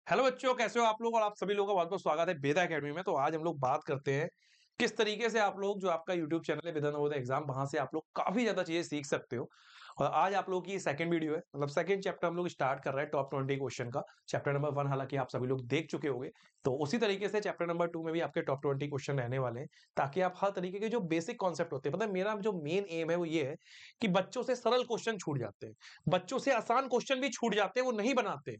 Hello बच्चों, कैसे हो आप लोग। और आप सभी लोगों का बहुत बहुत स्वागत है वेदा एकेडमी में। तो आज हम लोग बात करते हैं किस तरीके से आप लोग जो आपका यूट्यूब चैनल है वेदा नवोदय एग्जाम, वहां से आप लोग काफी ज्यादा चीजें सीख सकते हो। और आज आप लोगों की सेकंड वीडियो है, मतलब सेकंड चैप्टर हम लोग स्टार्ट कर रहे हैं टॉप 20 क्वेश्चन का। चैप्टर नंबर 1 हालांकि आप सभी लोग देख चुके होंगे, तो उसी तरीके से चैप्टर नंबर 2 में भी आपके टॉप 20 क्वेश्चन रहने वाले हैं, ताकि आप हर तरीके के जो बेसिक कॉन्सेप्ट होते हैं, मतलब मेरा जो मेन एम है वो ये है कि बच्चों से सरल क्वेश्चन छूट जाते हैं, बच्चों से आसान क्वेश्चन भी छूट जाते हैं, वो नहीं बनाते।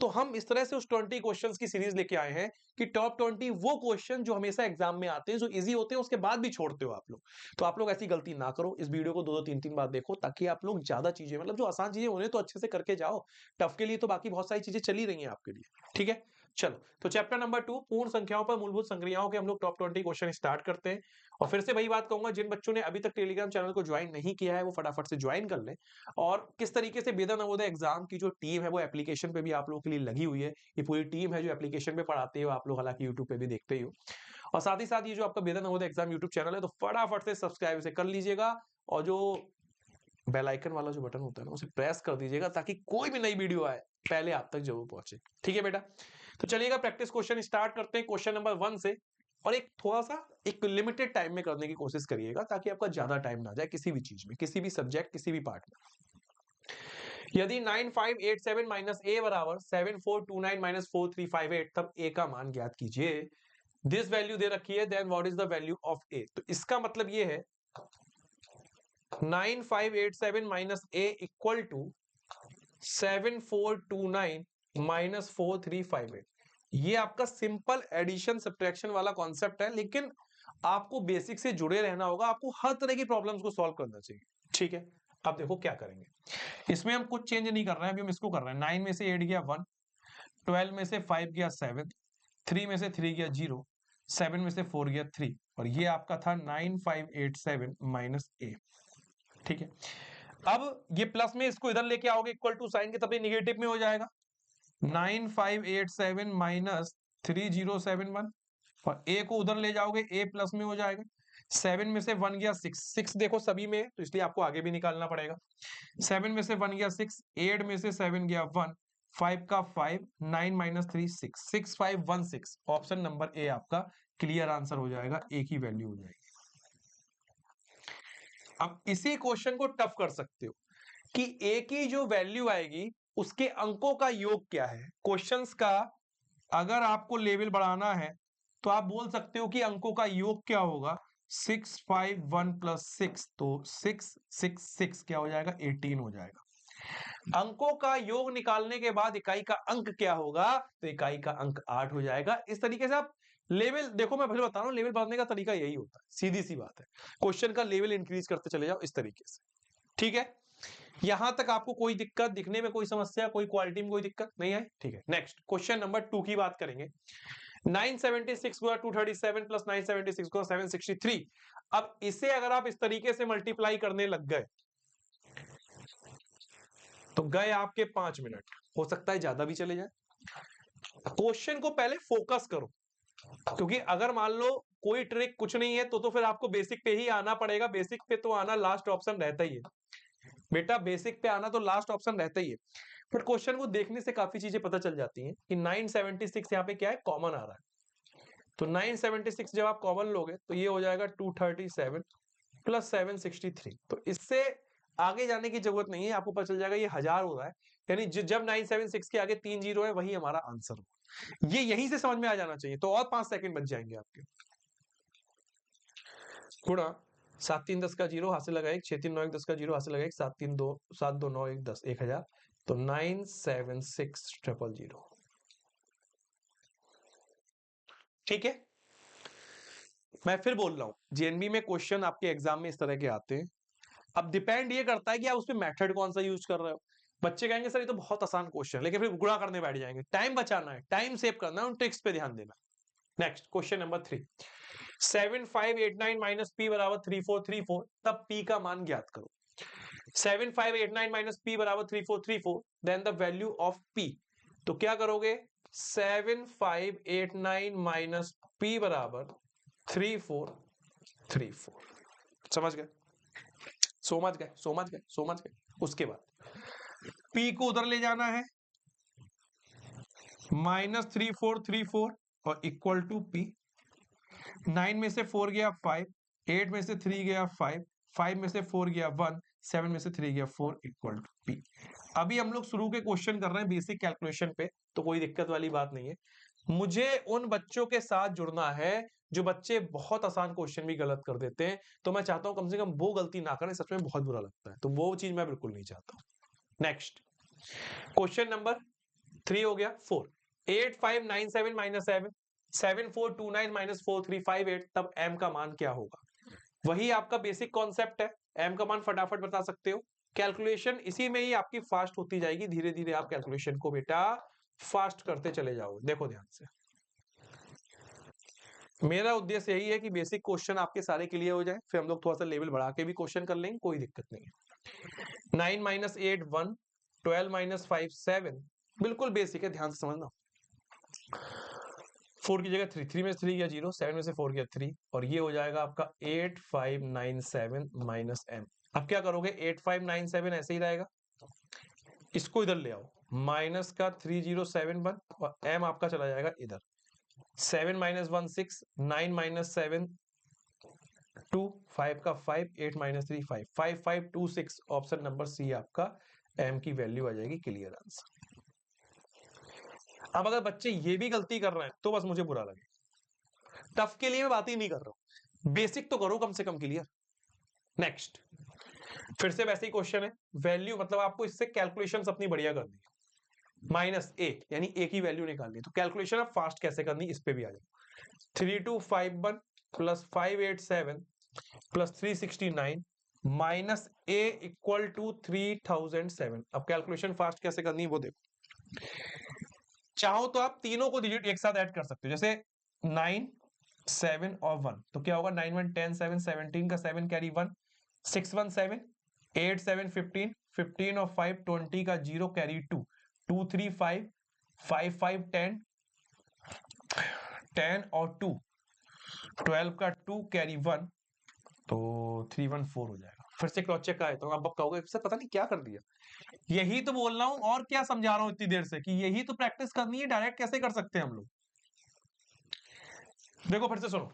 तो हम इस तरह से उस 20 क्वेश्चंस की सीरीज लेके आए हैं कि टॉप 20 वो क्वेश्चन जो हमेशा एग्जाम में आते हैं, जो इजी होते हैं, उसके बाद भी छोड़ते हो आप लोग। तो आप लोग ऐसी गलती ना करो, इस वीडियो को दो दो तीन तीन बार देखो, ताकि आप लोग ज्यादा चीजें, मतलब जो आसान चीजें उन्हें तो अच्छे से करके जाओ। टफ के लिए तो बाकी बहुत सारी चीजें चली रही हैं आपके लिए, ठीक है। चलो, तो चैप्टर नंबर 2 पूर्ण संख्याओं पर मूलभूत संक्रियाओं के हम लोग टॉप 20 क्वेश्चन स्टार्ट करते हैं। और फिर से वही बात कहूंगा, जिन बच्चों ने अभी तक टेलीग्राम चैनल को ज्वाइन नहीं किया है वो फटाफट से ज्वाइन कर लें। और किस तरीके से वेदा नवोदय एग्जाम की जो टीम है वो एप्लीकेशन पे भी आप लोगों के लिए लगी हुई है। ये पूरी टीम है जो एप्लीकेशन पे पढ़ाते हो आप लोग, हालांकि यूट्यूब पे भी देखते ही हो। और साथ ही साथ ये जो आपका वेदा नवोदय एग्जाम यूट्यूब चैनल है, तो फटाफट से सब्सक्राइब से कर लीजिएगा। और जो बेल आइकन वाला जो बटन होता है ना, उसे प्रेस कर दीजिएगा, ताकि कोई भी नई वीडियो आए पहले आप तक जरूर पहुंचे। ठीक है बेटा। तो चलिएगा, प्रैक्टिस क्वेश्चन स्टार्ट करते हैं क्वेश्चन नंबर 1 से। और एक थोड़ा सा एक लिमिटेड टाइम में करने की कोशिश करिएगा, ताकि आपका ज्यादा टाइम ना जाए किसी भी चीज में, किसी भी सब्जेक्ट, किसी भी पार्ट में। यदि 9587 माइनस ए बराबर 7429 माइनस 4358, तब ए का मान ज्ञात कीजिए। दिस वैल्यू दे रखी है, then what is the value of A. तो इसका मतलब ये है 9587 minus A equal to 7429 minus 4358। ये आपका सिंपल एडिशन सब्ट्रैक्शन वाला कॉन्सेप्ट है, लेकिन आपको बेसिक से जुड़े रहना होगा, आपको हर तरह की प्रॉब्लम्स को सॉल्व करना चाहिए। ठीक है। अब देखो क्या करेंगे, इसमें हम कुछ चेंज नहीं कर रहे हैं, अभी हम इसको कर रहे हैं। 9 में से 8 गया 1, 12 में से 5 गया 7, 3 में से 3 गया 0, 7 में से 4 गया 3। और ये आपका था 9587 माइनस ए। ठीक है। अब ये प्लस में इसको इधर लेके आओगे इक्वल टू साइन के, तब ये निगेटिव में हो जाएगा। 9587 माइनस 3071, और ए को उधर ले जाओगे ए प्लस में हो जाएगा। 7 में से 1 गया 6, 6 देखो सभी में है, तो इसलिए आपको आगे भी निकालना पड़ेगा। 7 में से 1 गया 6, 8 में से 7 गया 1, 5 का 5, 9 माइनस 3 6, 6516। ऑप्शन नंबर ए आपका क्लियर आंसर हो जाएगा, ए की वैल्यू हो जाएगी। अब इसी क्वेश्चन को टफ कर सकते हो कि ए की जो वैल्यू आएगी उसके अंकों का योग क्या है। क्वेश्चंस का अगर आपको लेवल बढ़ाना है तो आप बोल सकते हो कि अंकों का योग क्या होगा। 651 प्लस 6, तो 666 क्या हो जाएगा, 18 हो जाएगा। अंकों का योग निकालने के बाद इकाई का अंक क्या होगा, तो इकाई का अंक 8 हो जाएगा। इस तरीके से आप लेवल देखो, मैं फिर बता रहा हूं, लेवल बढ़ाने का तरीका यही होता है, सीधी सी बात है। क्वेश्चन का लेवल इंक्रीज करते चले जाओ इस तरीके से। ठीक है। यहां तक आपको कोई दिक्कत, दिखने में कोई समस्या, कोई क्वालिटी में कोई दिक्कत नहीं है। ठीक है। नेक्स्ट क्वेश्चन नंबर 2 की बात करेंगे। 976 गुणा 237 प्लस 976 गुणा 763। अब इसे अगर आप इस तरीके से मल्टीप्लाई करने लग गए, तो गए आपके 5 मिनट, हो सकता है ज्यादा भी चले जाए। क्वेश्चन को पहले फोकस करो, क्योंकि अगर मान लो कोई ट्रिक कुछ नहीं है, तो फिर आपको बेसिक पे ही आना पड़ेगा। बेसिक पे तो आना लास्ट ऑप्शन रहता ही है बेटा, बेसिक पे आना तो लास्ट ऑप्शन रहता ही है। फिर क्वेश्चन को देखने से काफी चीजें पता चल जाती हैं कि 976 यहाँ पे क्या है, कॉमन आ रहा है। तो 976 जब आप कॉमन लोगे तो ये हो जाएगा 237 प्लस 763। तो इससे आगे जाने की जरूरत नहीं है, आपको पता चल जाएगा ये 1000 हो रहा है। यानी जब 976 के आगे 3 जीरो है, वही हमारा आंसर हो। ये यहीं से समझ में आ जाना चाहिए। तो और 5 सेकंड बच जाएंगे आपके। गुणा 7 3 10 का जीरो हासिल लगा 1, 6 3 9 1 10 का जीरो हासिल लगा 1, 7 3 2 7 2 9 1 10, 1000। तो 976000। ठीक है। मैं फिर बोल रहा हूं, जेएनबी में क्वेश्चन आपके एग्जाम में इस तरह के आते हैं। अब डिपेंड ये करता है कि आप उसमें मेथड कौन सा यूज कर रहे हो। बच्चे कहेंगे सर ये तो बहुत आसान क्वेश्चन है, लेकिन फिर गुणा करने बैठ जाएंगे। टाइम बचाना है, टाइम सेव करना है, उन ट्रिक्स पे ध्यान देना। Next question number 3। 7589 minus P बराबर 3434, तब पी का मान ज्ञात करो। 7589 माइनस पी बराबर 3434, then the value of P. तो क्या करोगे, 7589 माइनस पी बराबर 3434। समझ गए, समझ गए, समझ गए, समझ गए। उसके बाद पी को उधर ले जाना है, -3434 और इक्वल टू P। 9 में से 4 गया 5, 8 में से 3 गया 5, 5 में से 4 गया 1, 7 में से 3 गया 4 इक्वल टू P। अभी हम लोग शुरू के क्वेश्चन कर रहे हैं बेसिक कैलकुलेशन पे, तो कोई दिक्कत वाली बात नहीं है। मुझे उन बच्चों के साथ जुड़ना है जो बच्चे बहुत आसान क्वेश्चन भी गलत कर देते हैं, तो मैं चाहता हूं कम से कम वो गलती ना करें, सच में बहुत बुरा लगता है, तो वो चीज मैं बिल्कुल नहीं चाहता। नेक्स्ट क्वेश्चन नंबर 3 हो गया 4। 8597 माइनस 7, 7429 माइनस 4358, तब m का मान क्या होगा? वही आपका बेसिक कॉन्सेप्ट है, m का मान फटाफट बता सकते हो। कैलकुलेशन इसी में ही आपकी फास्ट होती जाएगी, धीरे धीरे आप कैलकुलेशन को बेटा फास्ट करते चले जाओगे। देखो ध्यान से, मेरा उद्देश्य यही है कि बेसिक क्वेश्चन आपके सारे क्लियर हो जाए, फिर हम लोग थोड़ा सा लेवल बढ़ा के भी क्वेश्चन कर लेंगे, कोई दिक्कत नहीं है। 9 माइनस 8 1, 12 माइनस 5 7, बिल्कुल बेसिक है, ध्यान से समझना। 4 की जगह 3, 3 में से 3 गया 0, 7 में से 4 गया 3, और ये हो जाएगा आपका 8597 माइनस m। अब क्या करोगे, 8597 ऐसे ही रहेगा, इसको इधर ले आओ, माइनस का 3071 और m आपका चला जाएगा इधर। 7 माइनस 1 6, 9 माइनस 7 2, 5 का 5, 8 माइनस 3 5, 5526, ऑप्शन नंबर सी आपका m की वैल्यू आ जाएगी। Clear answer. अब अगर बच्चे ये भी गलती कर रहे हैं तो बस मुझे बुरा लगे, टफ के लिए मैं बात ही नहीं कर रहा हूं, बेसिक तो करो कम से कम क्लियर। नेक्स्ट, फिर से वैसे ही क्वेश्चन है, वैल्यू मतलब आपको इससे कैलकुलेशंस अपनी बढ़िया करनी है। माइनस ए यानी ए की वैल्यू निकालनी है, तो कैलकुलेशन आप फास्ट कैसे करनी इस पे भी आ जाओ। 3251 plus 587 plus 369 minus A equal to 3007। अब कैलकुलेशन फास्ट कैसे करनी है वो देखो। चाहो तो आप तीनों को डिजिट एक साथ ऐड कर सकते हो, जैसे 9 7 और 1, तो क्या होगा 9 1 10 7, 17 का 7 कैरी 1, 6 1 7, 8 7 15, 15 और 5 20 का 0 कैरी 2, 2 3 5, 5 5 10, 10 और 2 12 का 2 कैरी 1, तो 3 1 4 हो जाएगा। फिर से क्रॉस चेक आए तो अब कहोगे सर पता नहीं क्या कर दिया, यही तो बोल रहा हूं, और क्या समझा रहा हूं इतनी देर से कि यही तो प्रैक्टिस करनी है, डायरेक्ट कैसे कर सकते हैं हम लोग। देखो फिर से सुनो,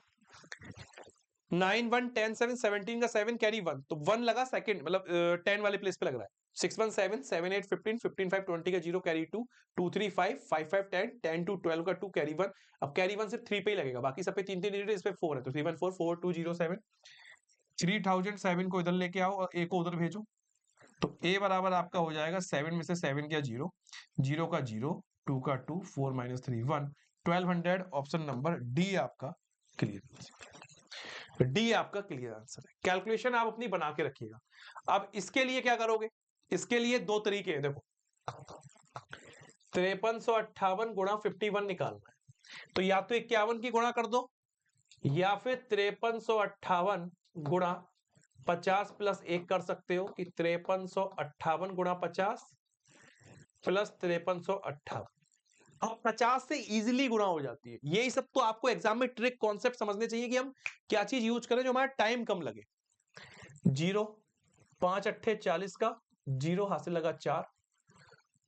9 1 10 7, 17 का 7 कैरी 1, तो 1 लगा सेकंड, मतलब 10 वाले प्लेस पे लग रहा है। 6 1 7, 7 8 15, 15 5 20 का 0 कैरी 2, 2 3 5, 5 5 10, 10 2 12 का 2 कैरी 1। अब कैरी 1 सिर्फ 3 पे ही लगेगा, बाकी सब पे 3 3 डिजिट, इस पे 4 है, तो 3 1 4 4 2 0 7। 3007 को इधर लेके आओ और ए को उधर भेजो, तो ए बराबर आपका हो जाएगा 7 में से 7 गया 0, 0 का 0, 2 का 2, 4 माइनस 3 1, 1200, ऑप्शन नंबर डी आपका क्लियर। डी आपका क्लियर आंसर है। कैलकुलेशन आप अपनी बना के रखिएगा। अब इसके लिए क्या करोगे, इसके लिए दो तरीके हैं, देखो 5358 गुणा 51 निकालना है, तो या तो 51 की गुणा कर दो, या फिर 5358 गुणा 50 प्लस 1 कर सकते हो कि 5358 गुणा 50 प्लस 5358। अब 50 से इजीली गुणा हो जाती है। यही सब तो आपको एग्जाम में ट्रिक कॉन्सेप्ट समझने चाहिए कि हम क्या चीज यूज करें जो हमारा टाइम कम लगे। 0 5 अट्ठे 40 का 0 हासिल लगा 4,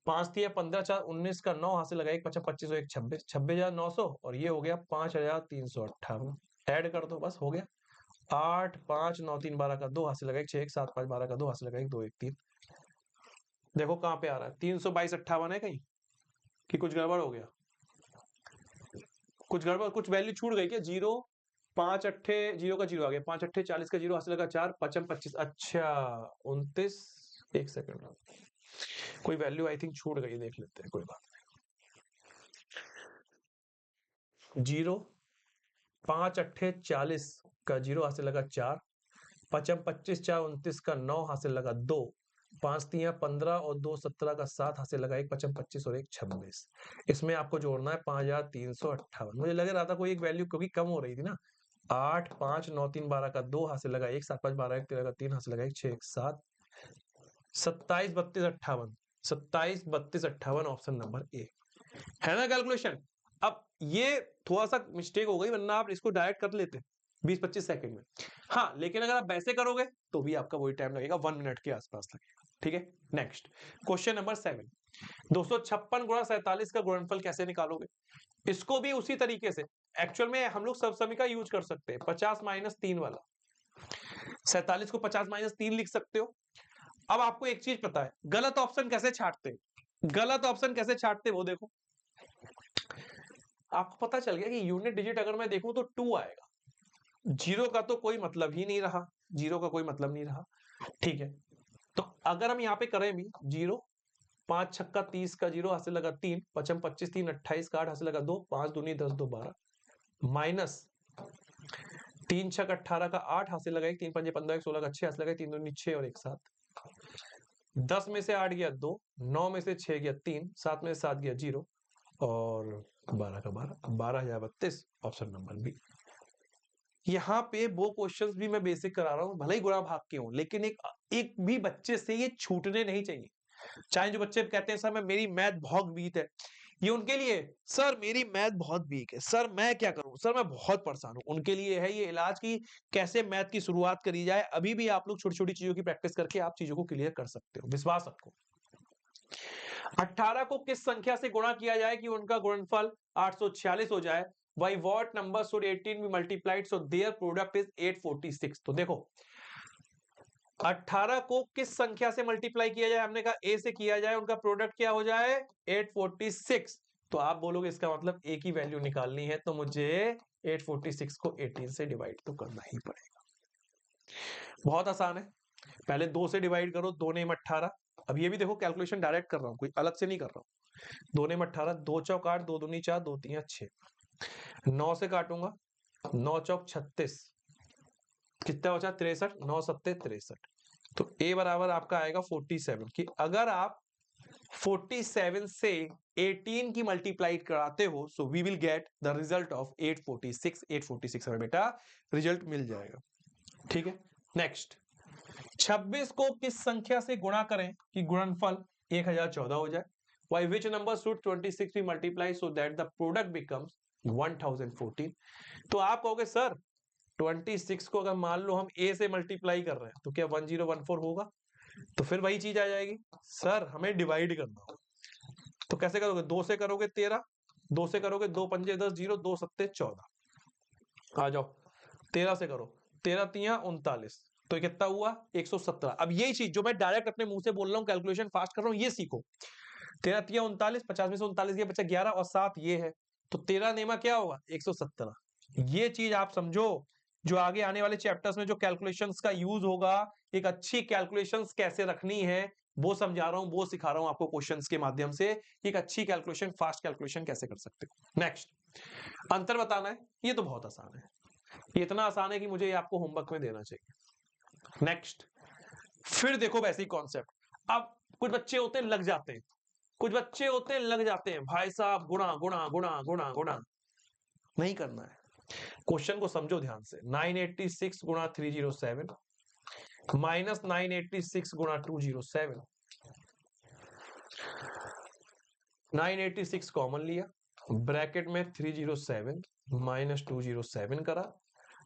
5 दिया 15 4 19 का 9 हासिल लगा 1 55 25 1 26 26,900, और ये हो गया 5,358। ऐड कर दो, बस हो गया। 8 5 9 3 12 का 2 हासिल लगा 1 6 1 7 5 12 का 2 हासिल लगा 1 2 1 3। देखो कहां पे आ रहा है, 322 है कहीं कि कुछ गड़बड़ हो गया, कुछ गड़बड़, कुछ वैल्यू छूट गई क्या? 0 5 अट्ठे 0 का 0 आ गया, 5 अट्ठे 40 का 0 हासिल लगा 4 55 25, अच्छा 29, एक सेकंड कोई वैल्यू आई थिंक छूट गई, देख लेते हैं, कोई बात नहीं। 0 5 अट्ठे 40 का 0 हासिल लगा 4, 55 25 4 29 का 9 हासिल लगा 2, 5 3 15 और 2 17 का 7 हासिल लगा 1 55 25 और 1 26। इसमें आपको जोड़ना है 5,358। मुझे लग रहा था कोई एक वैल्यू क्योंकि कम हो रही थी ना। 8 5 9 3 12 का 2 हासिल लगा 1 7 5 12 1 13 का 3 हासिल लगा 1 6 1 7, 27 32 58, 27 32 58, ऑप्शन नंबर ए है ना कैलकुलेशन। अब ये थोड़ा सा मिस्टेक हो गई, वरना आप इसको डायरेक्ट कर लेते 20-25 सेकंड में। हाँ, लेकिन अगर आप वैसे करोगे तो भी आपका वही टाइम लगेगा, 1 मिनट के आसपास लगेगा। ठीक है, नेक्स्ट क्वेश्चन नंबर 7। 256 गुणा 47 का गुणनफल कैसे निकालोगे? इसको भी उसी तरीके से, एक्चुअल में हम लोग सबसमी का यूज कर सकते हैं, 50 माइनस 3 वाला। 47 को 50 माइनस 3 लिख सकते हो। अब आपको एक चीज पता है, गलत ऑप्शन कैसे छांटते हैं? गलत ऑप्शन कैसे छांटते हैं वो देखो। आपको पता चल गया कि यूनिट डिजिट अगर मैं देखूं तो 2 आएगा, जीरो का तो कोई मतलब ही नहीं रहा, जीरो का कोई मतलब नहीं रहा, ठीक है। तो अगर हम यहाँ पे करें भी जीरो, 5 छक्का 30 का जीरो, हाथ से लगा 3, पचम 25, 3 28 का 8, हाथ से लगा 2, 5 दूनी 10, 2 12, माइनस 3 छक 18 का 8, हाथ से लगा 1, 3 पंजे 15, 16 का 6, हाथ से लगा 3 दूनी 6 और 1 7, 10 में से 8 गया 2, 9 में से 6 गया 3, 7 में से 7 गया 0 और 12 का 12, 12,032, ऑप्शन नंबर बी। यहाँ पे वो क्वेश्चंस भी मैं बेसिक करा रहा हूँ, भले ही गुणा भाग के हूँ, लेकिन एक भी बच्चे से ये छूटने नहीं चाहिए। चाहे जो बच्चे कहते हैं सर मैं मेरी मैथ बहुत वीक है, ये उनके लिए, सर मेरी मैथ बहुत वीक है, सर मैं क्या करूं, सर मैं बहुत परेशान हूं, उनके लिए है ये इलाज की कैसे मैथ की शुरुआत करी जाए। अभी भी आप लोग छोटी छोटी चीजों की प्रैक्टिस करके आप चीजों को क्लियर कर सकते हो, विश्वास रखो। 18 को किस संख्या से गुणा किया जाए कि उनका गुणनफल 846 हो जाए? By what number should 18 be multiplied so their product is 846? तो देखो 18 को किस संख्या से मल्टीप्लाई किया जाए? हमने कहा ए से किया जाए, उनका प्रोडक्ट क्या हो जाए? 846। तो आप बोलोगे इसका मतलब ए की वैल्यू निकालनी है तो मुझे 846 को 18 से डिवाइड तो करना ही पड़ेगा। बहुत आसान है, पहले 2 से डिवाइड करो, 2 नेम 18। अब ये भी देखो कैलकुलेशन डायरेक्ट कर रहा हूं, कोई अलग से नहीं कर रहा हूं। 2 नेम 18, 2 चौक 8, 2 दूनी 4, 2 3 6, 9 से काटूंगा, 9 चौक 36, कितना बचा? 63, 9 सत्ते 63। तो ए बराबर आपका आएगा 47 कि अगर आप 47 से 18 की मल्टीप्लाई कराते हो so we will get the result of 846। 846 हमें बेटा रिजल्ट मिल जाएगा, ठीक है। नेक्स्ट, 26 को किस संख्या से गुणा करें कि गुणनफल 1014 हो जाए? By which number should 26 be multiplied so that the product becomes 1014? तो आप कहोगे सर 26 को अगर मान लो हम a से मल्टीप्लाई कर रहे हैं तो क्या 1014 होगा? तो फिर वही चीज आ जाएगी, सर हमें डिवाइड करना होगा। तो कैसे करोगे? 2 से करोगे 13, 2 से करोगे 2 पंजे 10, 0, 2 सत्ते 14। आ जाओ 13 से करो, 13 तिया 39, तो कितना हुआ? 117। अब यही चीज जो मैं डायरेक्ट अपने मुंह से बोल रहा हूँ, कैलकुलेशन फास्ट कर रहा हूँ, ये सीखो। 13 तिया 39, 50 में से 39 गया बचा 11 और 7 ये है, तो 13 नेमा क्या होगा? 117। ये चीज आप समझो, जो आगे आने वाले चैप्टर्स में जो कैलकुलेशंस का यूज होगा, एक अच्छी कैलकुलेशंस कैसे रखनी है वो समझा रहा हूं, वो सिखा रहा हूं आपको क्वेश्चंस के माध्यम से, एक अच्छी कैलकुलेशन, फास्ट कैलकुलेशन कैसे कर सकते हो। नेक्स्ट, अंतर बताना है, ये तो बहुत आसान है, ये इतना आसान है कि मुझे ये आपको होमवर्क में देना चाहिए। नेक्स्ट, फिर देखो वैसी कॉन्सेप्ट। अब कुछ बच्चे होते हैं लग जाते हैं, कुछ बच्चे होते हैं लग जाते हैं, भाई साहब गुणा गुणा गुणा गुणा गुणा नहीं करना है। क्वेश्चन को समझो ध्यान से, 986 गुणा 307 माइनस 986 गुणा 207, 986 कॉमन लिया, ब्रैकेट में 307 माइनस 207 करा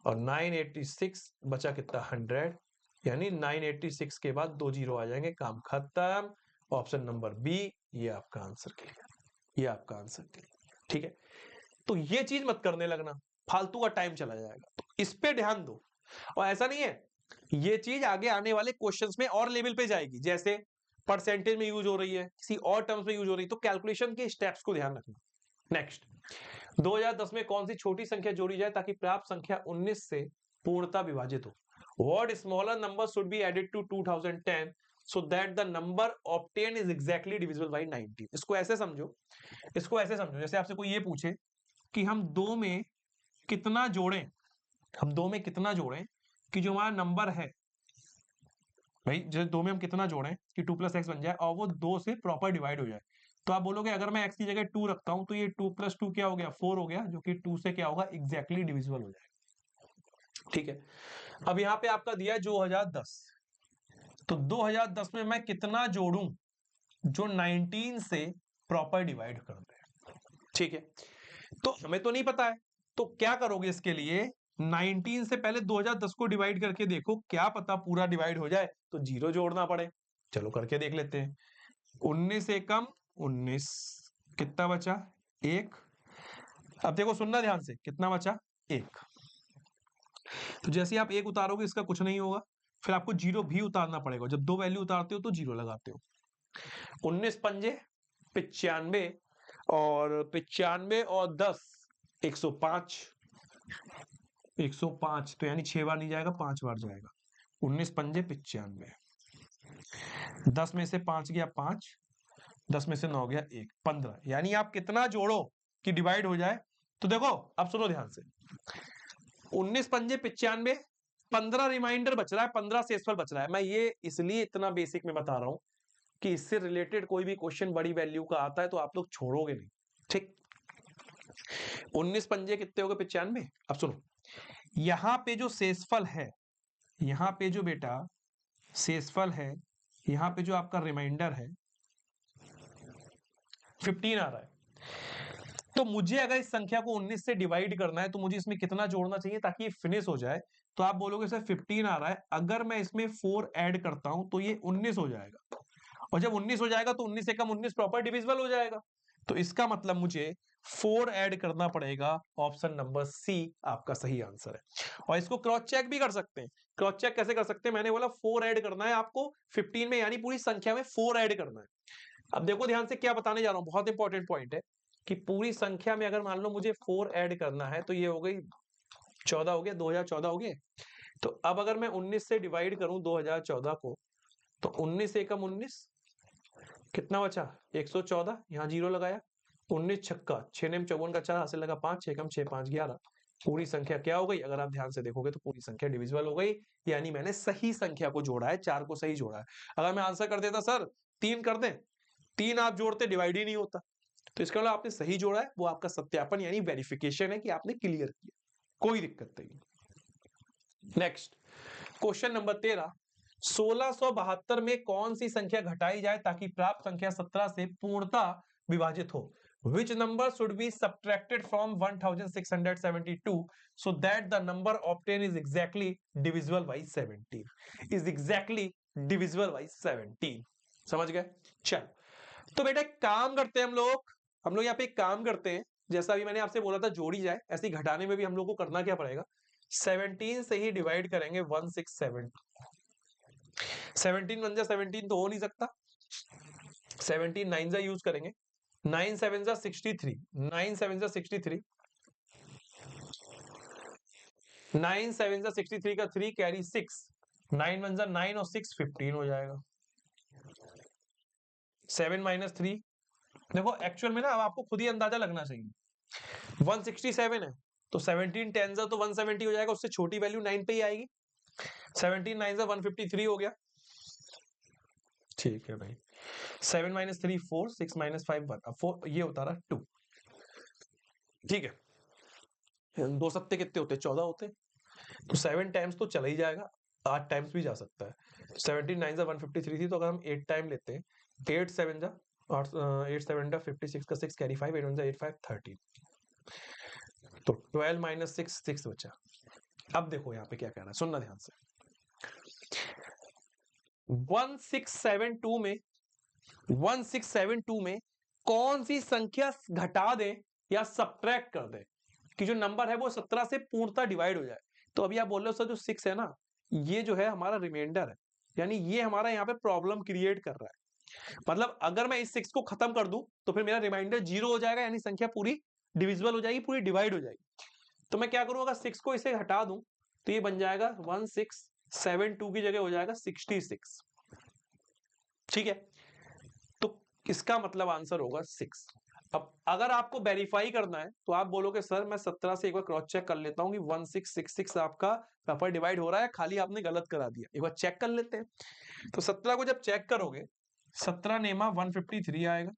और 986 बचा कितना? 100, यानी 986 के बाद 2 जीरो आ जाएंगे, काम खत्म। ऑप्शन नंबर बी, ये आपका आंसर क्लियर, ये आपका आंसर क्लियर, ठीक है। तो ये चीज मत करने लगना, फालतू का टाइम चला जाएगा, तो इस पे ध्यान दो। और ऐसा नहीं है, ये चीज आगे आने वाले क्वेश्चंस में और लेवल पे जाएगी, जैसे परसेंटेज में यूज हो रही है, किसी और टर्म्स में यूज हो रही है, तो कैलकुलेशन के स्टेप्स को ध्यान रखना। नेक्स्ट, 2010 में कौन सी छोटी संख्या जोड़ी जाए ताकि प्राप्त संख्या 19 से पूर्णता विभाजित हो? What smaller number should be added to 2010 so that the number obtained is exactly divisible by 19? इसको ऐसे समझो, इसको ऐसे समझो, जैसे आपसे कोई ये पूछे कि हम 2 में कितना जोड़ें, हम 2 में कितना जोड़ें कि जो हमारा नंबर है, भाई जो 2 में हम कितना जोड़ें कि 2 प्लस एक्स बन जाए और वो 2 से प्रॉपर डिवाइड हो जाए। तो आप बोलोगे अगर मैं x की जगह 2 रखता हूं तो ये 2 प्लस 2 क्या हो गया? 4 हो गया, जो कि 2 से क्या होगा? एग्जैक्टली डिविजिबल हो जाएगा, ठीक है। अब यहाँ पे आपका दिया है 2010, तो 2010 में मैं कितना जोड़ूं जो 19 से प्रॉपर डिवाइड कर दे, ठीक है। तो हमें तो नहीं पता है, तो क्या करोगे इसके लिए? 19 से पहले 2010 को डिवाइड करके देखो, क्या पता पूरा डिवाइड हो जाए तो जीरो जोड़ना पड़े। चलो करके देख लेते हैं। 19 एकम 19, कितना बचा? 1। अब देखो सुनना ध्यान से, कितना बचा? 1। तो जैसे ही आप 1 उतारोगे इसका कुछ नहीं होगा, फिर आपको 0 भी उतारना पड़ेगा। जब 2 वैल्यू उतारते हो तो 0 लगाते हो। 19 पंजे 95, और 95 और 10 105। 105 तो यानी 6 बार नहीं जाएगा, 5 बार जाएगा। 19 पंजे 95, 10 में से 5 गया 5, 10 में से 9 गया 1, 15। यानी आप कितना जोड़ो कि डिवाइड हो जाए? तो देखो अब सुनो ध्यान से, 19 पंजे 95, 15 रिमाइंडर बच रहा है, 15 शेषफल बच रहा है। मैं ये इसलिए इतना बेसिक में बता रहा हूं कि इससे रिलेटेड कोई भी क्वेश्चन बड़ी वैल्यू का आता है तो आप लोग छोड़ोगे नहीं, ठीक। 19 पंजे कितने हो गए? 95। अब सुनो, यहां पे जो शेषफल है, यहां पे जो बेटा शेषफल है, यहां पे जो आपका रिमाइंडर है 15 आ रहा है। तो मुझे अगर इस संख्या को 19 से डिवाइड करना है तो मुझे इसमें कितना जोड़ना चाहिए ताकि ये फिनिश हो जाए? तो आप बोलोगे सर 15 आ रहा है, अगर मैं इसमें 4 ऐड करता हूं तो ये 19 हो जाएगा, और जब 19 हो जाएगा तो 19 एकम 19 प्रॉपर डिविजिबल हो जाएगा। तो इसका मतलब मुझे 4 ऐड करना पड़ेगा। ऑप्शन नंबर सी आपका सही आंसर है। और इसको क्रॉस चेक भी कर सकते हैं। क्रॉस चेक कैसे कर सकते हैं? मैंने बोला 4 ऐड करना है आपको 15 में, यानी पूरी संख्या में 4 ऐड करना है। अब देखो ध्यान से क्या बताने जा रहा हूं, बहुत इंपॉर्टेंट पॉइंट है कि पूरी संख्या में अगर मान लो मुझे 4 ऐड करना है तो ये हो गई 14 हो गया, 2014 हो गए। तो अब अगर मैं 19 से डिवाइड करूं 2014 को, तो 19 एकम 19, कितना बचा? 114, यहाँ 0 लगाया। 19 छक्का 6 नेम 54 का 4 हासिल लगा 5, 6 कम 6 5 11। पूरी संख्या क्या हो गई? अगर आप ध्यान से देखोगे तो पूरी संख्या डिविजिबल हो गई, यानी मैंने सही संख्या को जोड़ा है, 4 को सही जोड़ा है। अगर मैं आंसर कर देता सर 3 कर दें, 3 आप जोड़ते डिवाइड ही नहीं होता। तो इसका मतलब आपने सही जोड़ा है, वो आपका सत्यापन यानी वेरिफिकेशन है कि आपने क्लियर किया, कोई दिक्कत नहीं। नेक्स्ट क्वेश्चन नंबर 13, 1672 में कौन सी संख्या घटाई जाए ताकि प्राप्त संख्या 17 से पूर्णतः विभाजित हो? Which number should be subtracted from 1672 so that the number obtained is exactly divisible by 17? Is exactly divisible by 17। समझ गए? चलो, तो बेटा एक काम करते हैं हम लोग यहाँ पे एक काम करते हैं, जैसा अभी मैंने आपसे बोला था जोड़ी जाए, ऐसे ही घटाने में भी हम लोग को करना क्या पड़ेगा? 17 से ही डिवाइड करेंगे 167। 17 बन जा 17 तो हो नहीं सकता, 17 9 जा यूज करेंगे, 9 7 जा 63, 9 7 जा 63, 9 7 जा 63 का 3 कैरी 6, 9 1 जा 9 और 6 15 हो जाएगा। 7 माइनस 3, देखो एक्चुअल में ना अब आपको खुद ही अंदाजा लगना चाहिए। 167 है तो 17 10 जा तो 170 हो जाएगा, उससे छोटी वैल्यू 9 पे ही आएगी। 17 9 जा 153 हो गया, ठीक है भाई। 7 माइनस 3 4, 6 माइनस 5 1, अब 4 ये होता रहा 2, ठीक है। 2 सत्ते कितने होते? 14 होते, तो 7 टाइम्स तो चला ही जाएगा, 8 टाइम्स भी जा सकता है। 17 9 जा 153 थी, तो अगर हम 8 टाइम लेते हैं, 8 7 जा 8 7 जा 56 का 6 कैरी 5, 8 1 जा 8 5 13, तो 12 माइनस 6 6 बचा। अब देखो यहाँ पे क्या कह रहा है, सुनना ध्यान से। 1672 में कौन सी संख्या घटा दें या सब्ट्रैक्ट कर दें कि जो नंबर है वो 17 से पूर्णतः डिवाइड हो जाए? तो अभी आप बोल रहे हो सर जो 6 है ना, ये जो है हमारा रिमाइंडर है, यानी ये हमारा यहाँ पे प्रॉब्लम क्रिएट कर रहा है। मतलब अगर मैं इस 6 को खत्म कर दूं तो फिर मेरा रिमाइंडर 0 हो जाएगा, यानी संख्या पूरी डिविजिबल हो जाएगी, पूरी डिवाइड हो जाएगी। तो मैं क्या करूं, अगर 6 को इसे हटा दूं तो ये बन जाएगा 1672 की जगह हो जाएगा 66, ठीक है। तो इसका मतलब आंसर होगा 6। अब अगर आपको वेरीफाई करना है तो आप बोलोगे सर मैं 17 से एक बार क्रॉस चेक कर लेता हूं कि 1666 आपका प्रॉपर डिवाइड हो रहा है, खाली आपने गलत करा दिया, एक बार चेक कर लेते हैं। तो 17 को जब चेक करोगे, 17 नेमा 153 आएगा,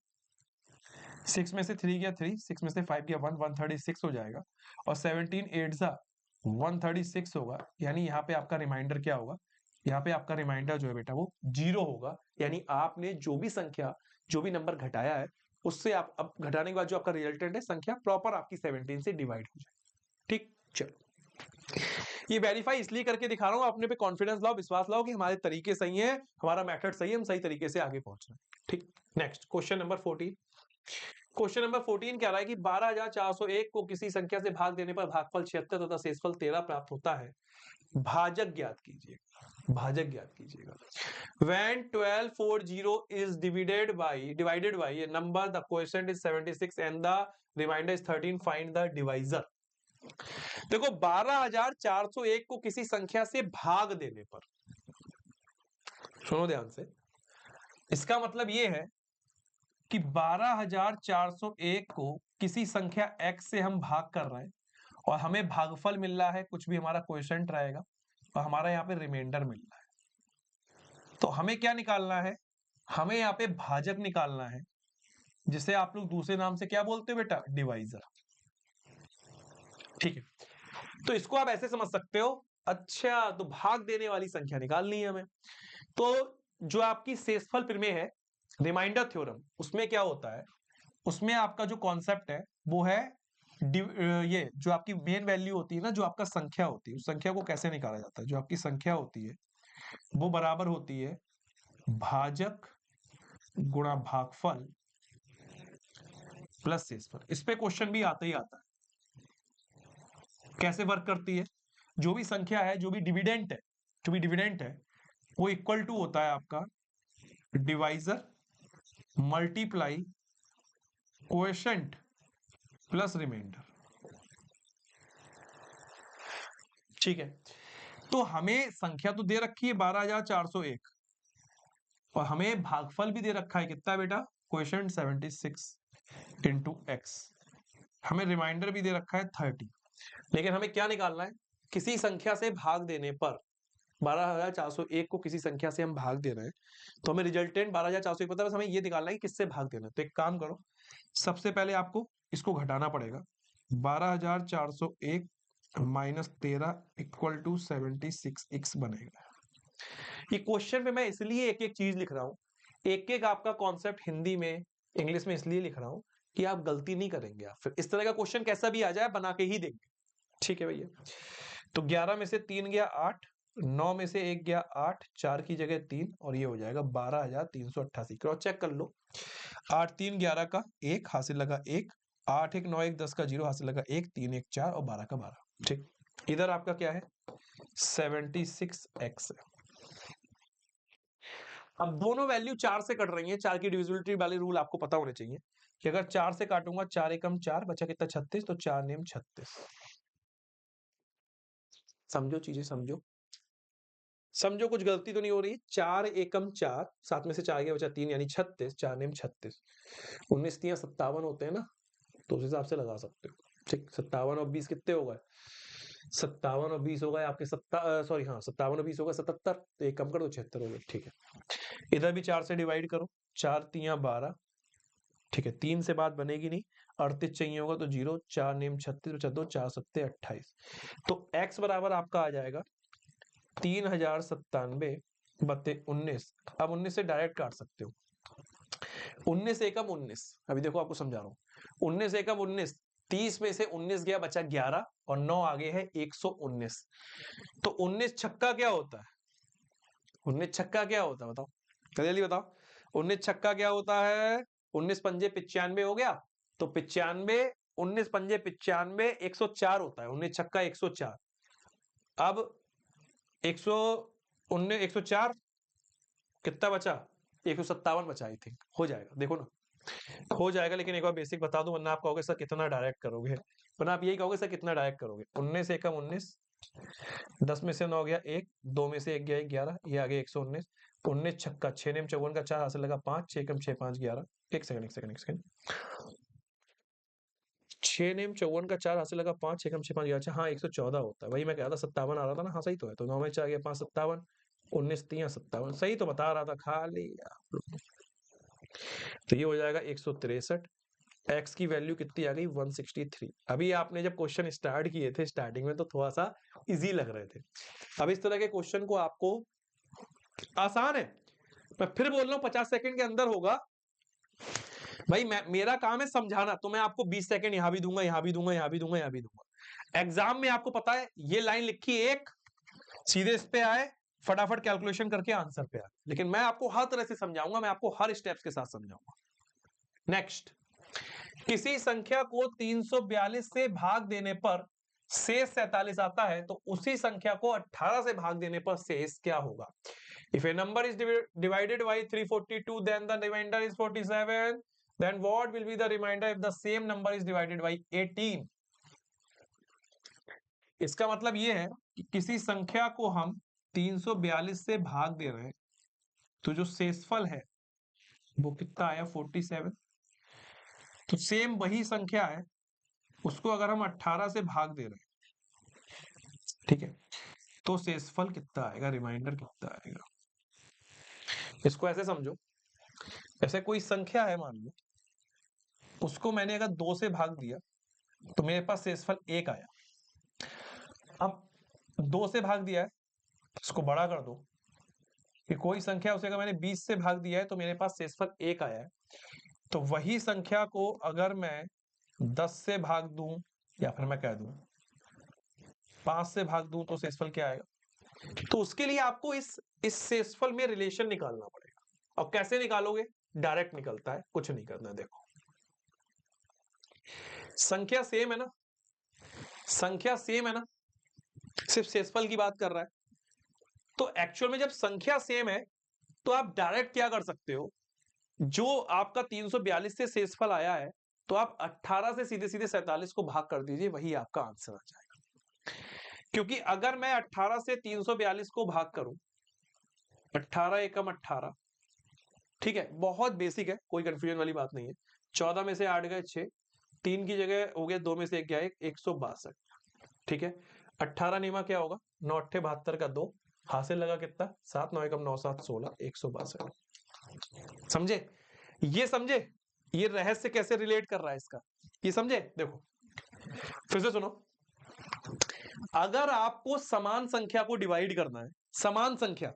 6 में से 3 गया 3, 6 में से 5 गया 1, 136 हो जाएगा, और 17 8 जा 136 होगा, यानी यहाँ पे आपका रिमाइंडर क्या होगा? यहाँ पे आपका रिमाइंडर जो है बेटा वो 0 होगा, यानी आपने जो भी संख्या जो भी नंबर घटाया है उससे आप अब घटाने के बाद जो आपका रिजल्टेंट है संख्या प्रॉपर आपकी 17 से डिवाइड हो जाए, ठीक। चलो, ये वेरीफाई इसलिए करके दिखा रहा हूं, अपने पे कॉन्फिडेंस लाओ, विश्वास लाओ कि हमारे तरीके सही है, हमारा मेथड सही है, हम सही तरीके से आगे पहुंच रहे हैं। ठीक, next question number 14। Question number 14 कह रहा है कि 12,401 को किसी संख्या से भाग देने पर भागफल 76 तथा शेषफल 13 प्राप्त होता है। भाजक ज्ञात कीजिएगा, भाजक ज्ञात कीजिएगा। When 1240 is divided by a number, the quotient is 76 and the remainder is 13. Find the divisor. देखो 12,401 को किसी संख्या से भाग देने पर, सुनो ध्यान से, इसका मतलब ये है कि 12,401 को किसी संख्या x से हम भाग कर रहे हैं और हमें भागफल मिल रहा है, कुछ भी हमारा क्वोशंट रहेगा और हमारा यहाँ पे रिमाइंडर मिल रहा है। तो हमें क्या निकालना है, हमें यहाँ पे भाजक निकालना है, जिसे आप लोग दूसरे नाम से क्या बोलते हो बेटा, डिवाइजर। ठीक है, तो इसको आप ऐसे समझ सकते हो। अच्छा, तो भाग देने वाली संख्या निकालनी है हमें। तो जो आपकी शेषफल प्रमेय है, रिमाइंडर थ्योरम, उसमें क्या होता है, उसमें आपका जो कॉन्सेप्ट है वो है ये जो आपकी मेन वैल्यू होती है ना, जो आपका संख्या होती है, उस संख्या को कैसे निकाला जाता है। जो आपकी संख्या होती है वो बराबर होती है भाजक गुणा भागफल प्लस शेषफल। इस पे क्वेश्चन भी आता ही आता है। कैसे वर्क करती है, जो भी संख्या है, जो भी डिविडेंट है, वो इक्वल टू होता है आपका divisor multiply quotient plus remainder. ठीक है, तो हमें संख्या तो दे रखी है 12,401 और हमें भागफल भी दे रखा है कितना बेटा, क्वोशंट 76 इंटू एक्स, हमें रिमाइंडर भी दे रखा है 30। लेकिन हमें क्या निकालना है, किसी संख्या से भाग देने पर 12,401 को किसी संख्या से हम भाग दे रहे हैं, तो हमें रिजल्टेंट 12,401 पता है, बस हमें ये निकालना है कि किससे भाग देना है। तो एक काम करो, सबसे पहले आपको इसको घटाना पड़ेगा। 12,401 माइनस 13 इक्वल टू 76x बनेगा। ये क्वेश्चन में मैं इसलिए एक एक चीज लिख रहा हूं, एक एक आपका कॉन्सेप्ट हिंदी में इंग्लिश में इसलिए लिख रहा हूं कि आप गलती नहीं करेंगे। आप फिर इस तरह का क्वेश्चन कैसा भी आ जाए बना के ही देंगे। ठीक है भैया, तो 11 में से 3 गया 8, 9 में से 1 गया 8, 4 की जगह 3 और ये हो जाएगा 12,388। क्रॉस चेक कर लो, 8 3 11 का 1 हासिल लगा 1, 8 1 9 1 10 का 0 हासिल लगा 1, 3 1 4 और 12 का 12। ठीक, इधर आपका क्या है 76x। अब दोनों वैल्यू 4 से कट रही है, 4 की डिविजिबिलिटी वाले रूल आपको पता होने चाहिए कि अगर 4 से काटूंगा 4 एकम 4 बचा कितना 36, तो 4 नेम 36। समझो चीजें, समझो कुछ गलती तो नहीं हो रही। 4 एकम 4, 7 में से 4 गया बचा 3 यानी 36, 4 नेम 36। 19 3 57 होते हैं ना, तो उस हिसाब से लगा सकते हो। ठीक, 57 और 20 कितने हो गए, 57 और 20 हो गए आपके 57 और 20 हो गए 77, तो एक कम कर दो 76 हो गए। ठीक है, इधर भी 4 से डिवाइड करो, 4 3 12। ठीक है, 3 से बात बनेगी नहीं, 38 चाहिए होगा तो 0, 4 नेम 36 बचा 2, 4 7 28। तो x बराबर आपका आ जाएगा 3097 बत्ते 19। अब 19 से डायरेक्ट काट सकते हो, 19 एकम 19। अभी देखो आपको समझा रहा हूं, 19 एकम 19, 30 में से 19 गया बचा 11 और 9 आगे है 119। तो 19 छक्का क्या होता है, 19 छक्का क्या होता है बताओ, जल्दी बताओ। 19 छक्का क्या होता है, 19 पंजे 95 हो गया, तो 95, 19 पंजे 95, 104 होता है। 19 छक्का 104। अब 119 104 कितना बचा, 157 बचा। आई थिंक हो जाएगा, देखो ना हो जाएगा। लेकिन एक बार बेसिक बता दूं, वरना आप कहोगे सर कितना डायरेक्ट करोगे, वरना आप यही कहोगे सर कितना डायरेक्ट करोगे। 19 एकम 19, 10 में से 9 गया 1, 2 में से 1 गया 11, ये आ गया 119। 19 छक्का 6 नेम 54 का 4 हासिल लगा 5, 6 एकम 6 5 11। एक सेकंड 6 नेम 54 का 4 हासिल लगा 5, 6 एकम 6 5 11। अच्छा हाँ 114 होता है, वही मैं कह रहा था 57 आ रहा था ना। हाँ सही तो है, तो 9 में 4 गया 5 57, 19 3 57, सही तो बता रहा था खाली आप लोग। तो ये हो जाएगा 163। x की वैल्यू कितनी आ गई 163। अभी आपने जब क्वेश्चन स्टार्ट किए थे स्टार्टिंग में तो थोड़ा सा इजी लग रहे थे। अब इस तरह के क्वेश्चन को आपको आसान है, मैं फिर बोल रहा हूं 50 सेकंड के अंदर होगा भाई। मेरा काम है समझाना, तो मैं आपको 20 सेकंड यहां भी दूंगा, यहां भी दूंगा, यहां भी दूंगा, यहां भी दूंगा। एग्जाम में आपको पता है ये लाइन लिखी एक, सीधे इस पे आए फटाफट कैलकुलेशन करके आंसर पे आ, लेकिन मैं आपको हर तरह से समझाऊंगा, मैं आपको हर स्टेप्स के साथ समझाऊंगा। नेक्स्ट, किसी संख्या को 342 से भाग देने पर शेष 47 आता है, तो उसी संख्या को 18 से भाग देने पर शेष क्या होगा? If a number is divided by 342, then the remainder is 47. Then what will be the remainder if the same number is divided by 18? इसका मतलब ये है कि किसी संख्या को हम 342 से भाग दे रहे हैं, तो जो शेषफल है वो कितना आया? 47। तो सेम वही संख्या है, उसको अगर हम 18 से भाग दे रहे हैं, ठीक है, तो शेषफल कितना आएगा, रिमाइंडर कितना आएगा? इसको ऐसे समझो, ऐसे कोई संख्या है मान लो, उसको मैंने अगर 2 से भाग दिया तो मेरे पास शेषफल 1 आया। अब 2 से भाग दिया है, इसको बड़ा कर दो कि कोई संख्या उसे अगर मैंने 20 से भाग दिया है तो मेरे पास शेषफल 1 आया है। तो वही संख्या को अगर मैं 10 से भाग दूं, या फिर मैं कह दूं 5 से भाग दूं, तो शेषफल क्या आएगा? तो उसके लिए आपको इस शेषफल में रिलेशन निकालना पड़ेगा। और कैसे निकालोगे? डायरेक्ट निकलता है, कुछ नहीं करना है। देखो, संख्या सेम है ना, संख्या सेम है ना, सिर्फ शेषफल की बात कर रहा है। तो एक्चुअल में जब संख्या सेम है तो आप डायरेक्ट क्या कर सकते हो, जो आपका 342 से शेषफल आया है, तो आप 18 से सीधे सीधे 47 को भाग कर दीजिए, वही आपका आंसर आ जाएगा। क्योंकि अगर मैं 18 से 342 को भाग करूं, 18 एकम 18, ठीक है, बहुत बेसिक है, कोई कंफ्यूजन वाली बात नहीं है। 14 में से 8 गए 6, 3 की जगह हो गया 2 में से 1 गया 1, 162, ठीक है। 18 नियमा क्या होगा? 9 अट्ठे 72 का 2, हासिल लगा कितना? 7, 9 एकम 9, 7, 16, 162। समझे? ये समझे ये रहस्य कैसे रिलेट कर रहा है इसका, ये समझे? देखो फिर से सुनो, अगर आपको समान संख्या को डिवाइड करना है, समान संख्या,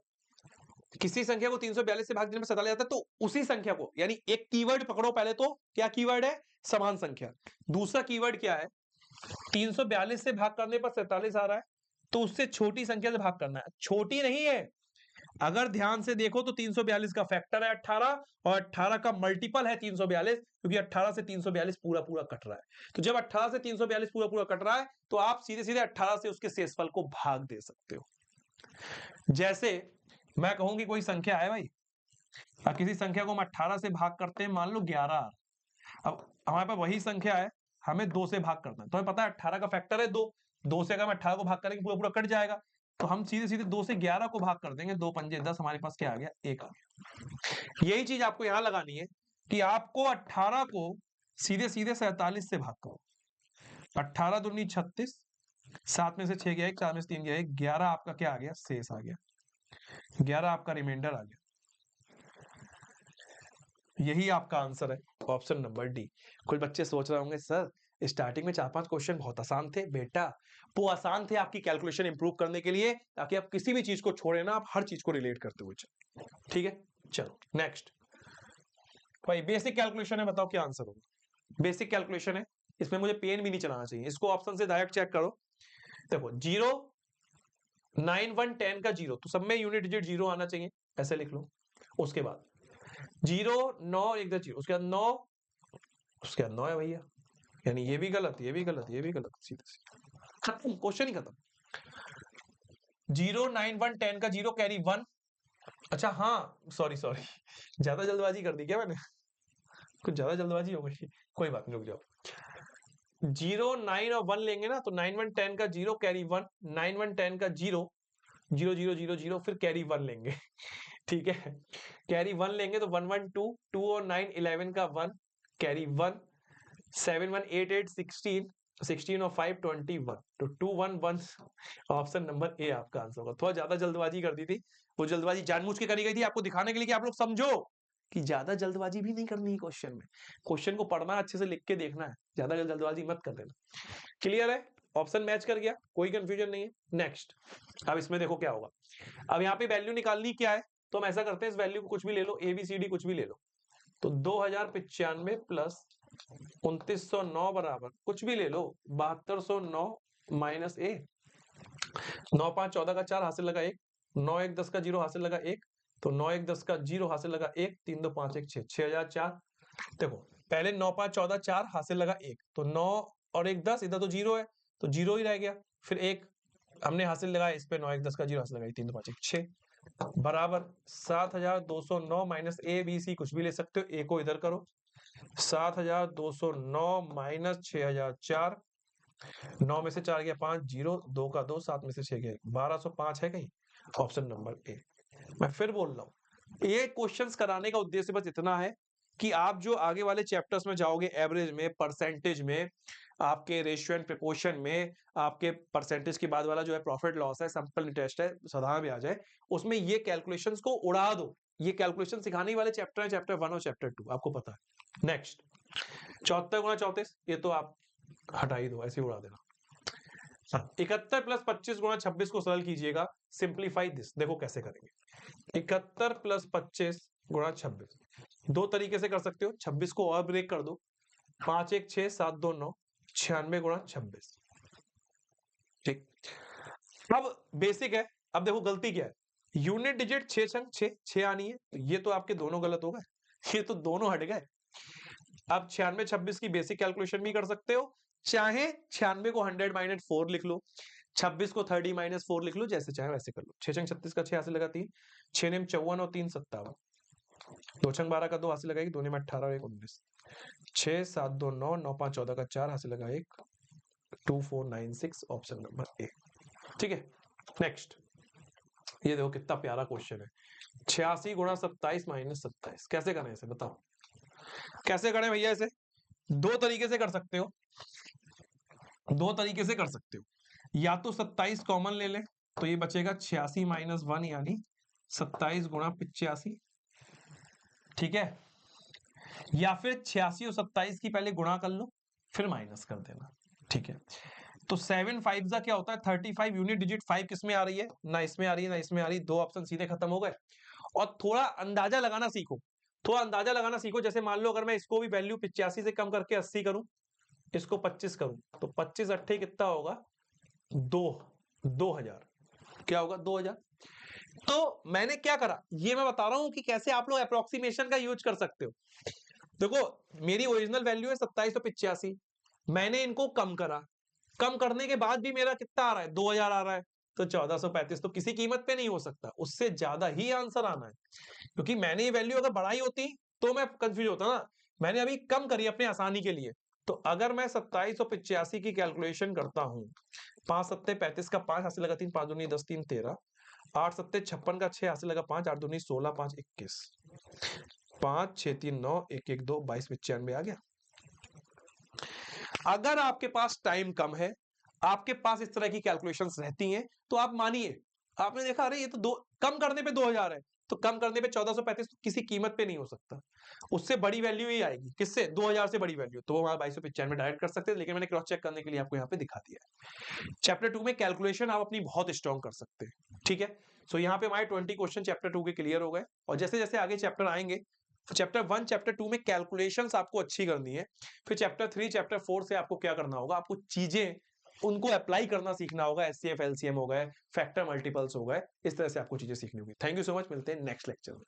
किसी संख्या को 342 से भाग देने में 47 आता है, तो उसी संख्या को, यानी एक कीवर्ड पकड़ो पहले, तो क्या कीवर्ड है? समान संख्या। दूसरा कीवर्ड क्या है? 342 से भाग करने पर 47 आ रहा है, तो उससे छोटी संख्या से भाग करना है। छोटी नहीं है, अगर ध्यान से देखो तो 342 का फैक्टर है 18, और 18 का मल्टीपल है 342, क्योंकि 18 से 342 पूरा पूरा कट रहा है। तो जब 18 से 342 पूरा पूरा कट रहा है, तो आप सीधे सीधे 18 से उसके शेषफल को भाग दे सकते हो। जैसे मैं कहूं कि कोई संख्या है भाई, अब किसी संख्या को हम 18 से भाग करते हैं, मान लो 11। अब हमारे पास वही संख्या है, हमें 2 से भाग करना है, तो हमें पता है 18 का फैक्टर है 2, 2 से अगर हम 18 को भाग करेंगे पूरा पूरा कट जाएगा, तो हम सीधे सीधे 2 से 11 को भाग कर देंगे, 2 पंजे 10, हमारे पास क्या आ गया? 1 आ गया। यही चीज आपको यहां लगानी है कि आपको 18 को सीधे सीधे 47 से भाग करो। 18 दूनी 36, 7 में से 6 गया 1, 4 में से 3 गया 1, 11 आपका क्या आ गया? शेष आ गया, 11 आपका रिमाइंडर आ गया। यही आपका आंसर है, ऑप्शन नंबर डी। कुछ बच्चे सोच रहे होंगे सर स्टार्टिंग में 4-5 क्वेश्चन बहुत आसान थे। बेटा वो आसान थे आपकी कैलकुलेशन इंप्रूव करने के लिए, ताकि आप किसी भी चीज को छोड़े ना, आप हर चीज को रिलेट करते हुए चलो, ठीक है। चलो नेक्स्ट भाई, बेसिक कैलकुलेशन है, बताओ क्या आंसर होगा? बेसिक कैलकुलेशन है, इसमें मुझे पेन भी नहीं चलाना चाहिए, इसको ऑप्शन से डायरेक्ट चेक करो। देखो 0, 9, 1, 10 का 0, तो सब में यूनिट डिजिट 0 आना चाहिए, ऐसे लिख लो। उसके बाद 0, 9, 1, 0, उसके बाद 9, उसके बाद 9 है भैया, यानी ये भी गलत, ये भी गलत, ये भी गलत, सीधे सीधे खत्म, क्वेश्चन ही खत्म। 0, 9, 1, 10 का 0 कैरी 1। अच्छा हाँ, सॉरी सॉरी, ज्यादा जल्दबाजी कर दी क्या मैंने? कुछ ज्यादा जल्दबाजी हो गई, कोई बात नहीं, रुक जाओ। 0, 9 और 1 लेंगे ना, तो 9, 1, 10 का 0 कैरी 1, 9, 1, 10 का 0, 0, 0, 0, 0, फिर कैरी 1 लेंगे। ठीक है, कैरी 1 लेंगे तो 1, 1, 2, 2 और 9, 11 का 1, कैरी 1, 7, 1, 8, 8, 16, 16 और 5, 21, तो 2, 1, 1, ऑप्शन नंबर ए आपका आंसर होगा। थोड़ा ज्यादा जल्दबाजी कर दी थी, वो जल्दबाजी जानबूझ के करी गई थी, आपको दिखाने के लिए कि आप लोग समझो कि ज्यादा जल्दबाजी भी नहीं करनी है क्वेश्चन में। क्वेश्चन को पढ़ना, अच्छे से लिख के देखना है, ज्यादा जल्दबाजी मत कर देना। क्लियर है? ऑप्शन मैच कर गया, कोई कंफ्यूजन नहीं है। नेक्स्ट, अब इसमें देखो क्या होगा। अब यहाँ पे वैल्यू निकालनी क्या है, तो हम ऐसा करते हैं, इस वैल्यू को कुछ भी ले लो, ABCD कुछ भी ले लो, तो 2095 प्लस 2909 बराबर कुछ भी ले लो, 7209 माइनस ए, 9, 5, 14 का 4, हासिल लगा 1, 9 1 10 का 0 हासिल लगा 1, तो 9 1 10 का 0 हासिल लगा 1, 3 2 5 1 6, 6004। देखो पहले 9 5 14 4 हासिल लगा 1, तो 9 और 1 10, इधर तो 0 है, तो 0 ही रह गया। फिर 1 हमने हासिल लगाया, इस पे 9 1 10 का 0 हासिल लगाई, 3 2 5 1 6 बराबर 7209 माइनस ए बी सी कुछ भी ले सकते हो, ए को इधर करो। 7209 माइनस 6004, 9 में से 4 गया 5, 0 2 का 2, 7 में से 6 गया 1205 है कहीं, ऑप्शन नंबर ए। मैं फिर बोल रहा हूं, ये क्वेश्चंस कराने का उद्देश्य बस इतना है कि आप जो आगे वाले चैप्टर्स में जाओगे, एवरेज में, परसेंटेज में, आपके रेशियो एंड प्रिपोर्शन में, आपके परसेंटेज के बाद वाला जो है प्रॉफिट लॉस है, सिंपल टेस्ट है, साधारण में आ जाए, उसमें ये कैलकुलेशंस को उड़ा दो। ये कैलकुलेशन सिखाने वाले चैप्टर है, चैप्टर 1 और चैप्टर 2, आपको पता है। नेक्स्ट 74 गुणा 34, ये तो आप हटा ही दो, ऐसे ही उड़ा देना। 71 प्लस 25 गुणा 26 को सरल कीजिएगा, सिंप्लीफाई दिस। देखो कैसे करेंगे। 71 प्लस 25 गुणा 26, दो तरीके से कर सकते हो। 26 को और ब्रेक कर दो, 5 1 6 7 2 9, 96 गुणा 26। ठीक, अब बेसिक है। अब देखो गलती क्या है, यूनिट डिजिट 6 छंग 6 6 आनी है, तो ये तो आपके दोनों गलत हो गए, ये तो दोनों हट गए। आप 96 26 की बेसिक कैलकुलेशन भी कर सकते हो, चाहे 96 को 100 माइनस 4 लिख लो, 26 को 30 माइनस 4 लिख लो, जैसे चाहे वैसे कर लो। 6 छंग 36 का 6 हासिल लगा 3, 6 नेम 54 और 3 57, 2 छंग 12 का 2 हासिल लगाएगी, 2 नेम 18 और 1 19, 6 7 2 9, 9 5 14 का 4 हासिल लगा 1, 2 4 9 6, ऑप्शन नंबर ए। ठीक है, नेक्स्ट ये देखो कितना प्यारा क्वेश्चन है। 86 गुणा 27 माइनस 27, कैसे करें इसे बताओ, कैसे करें भैया इसे? दो तरीके से कर सकते हो, दो तरीके से कर सकते हो। या तो 27 कॉमन ले लें, तो ये बचेगा 86 माइनस 1, यानी 27 गुणा 85। ठीक है, या फिर 86 और 27 की पहले गुणा कर लो, फिर माइनस कर देना। ठीक है, तो 7 5 का क्या होता है 35, यूनिट डिजिट 5 किस में आ रही है, ना इसमें आ रही है ना इसमें आ रही, दो ऑप्शन सीधे खत्म हो गए। और थोड़ा अंदाजा लगाना सीखो, थोड़ा अंदाजा लगाना सीखो। जैसे मान लो अगर मैं इसको भी वैल्यू 85 से कम करके 80 करूं, इसको 25 करूं, तो 25 अट्ठे कितना होगा, 2000। क्या होगा, 2000। तो मैंने क्या करा, ये मैं बता रहा हूं कि कैसे आप लोग अप्रोक्सीमेशन का यूज कर सकते हो। देखो मेरी ओरिजिनल वैल्यू है 2785, मैंने इनको कम करा, कम करने के बाद भी मेरा कितना आ रहा है, 2000 आ रहा है, तो 1435 तो किसी कीमत पे नहीं हो सकता, उससे ज्यादा ही आंसर आना है। क्योंकि मैंने ये वैल्यू अगर बढ़ाई होती तो मैं कंफ्यूज होता ना, मैंने अभी कम करी अपने आसानी के लिए। तो अगर मैं 2785 की कैलकुलेशन करता हूं, 5 सत्ते 35 का 5 हासिल लगा 3, 5 दूनी 10 3 13, 8 सत्ते 56 का 6 हासिल लगा 5, 8 दूनी 16, 5 21, 5 6 3 9 1 1 2 22 95 आ गया। अगर आपके पास टाइम कम है, आपके पास इस तरह की कैलकुलेशंस रहती हैं, तो आप मानिए, आपने देखा अरे ये तो दो कम करने पे 2000 है, तो कम करने पे 1435 तो किसी कीमत पे नहीं हो सकता, उससे बड़ी वैल्यू ही आएगी। किससे, 2000 से बड़ी वैल्यू, तो वो हमारा 2295 डायरेक्ट कर सकते हैं, लेकिन मैंने क्रॉस चेक करने के लिए आपको यहाँ पे दिखा दिया है। चैप्टर 2 में कैलकुलेशन आप अपनी बहुत स्ट्रॉन्ग कर सकते हैं। ठीक है, सो यहाँ पे हमारे 20 क्वेश्चन चैप्टर 2 के क्लियर हो गए, और जैसे जैसे आगे चैप्टर आएंगे, तो चैप्टर 1 चैप्टर 2 में कैलकुलेशंस आपको अच्छी करनी है। फिर चैप्टर 3 चैप्टर 4 से आपको क्या करना होगा, आपको चीजें उनको अप्लाई करना सीखना होगा, एचसीएफ एलसीएम हो गए, फैक्टर मल्टीपल्स हो गए, इस तरह से आपको चीजें सीखनी होगी। थैंक यू सो मच, मिलते हैं नेक्स्ट लेक्चर में।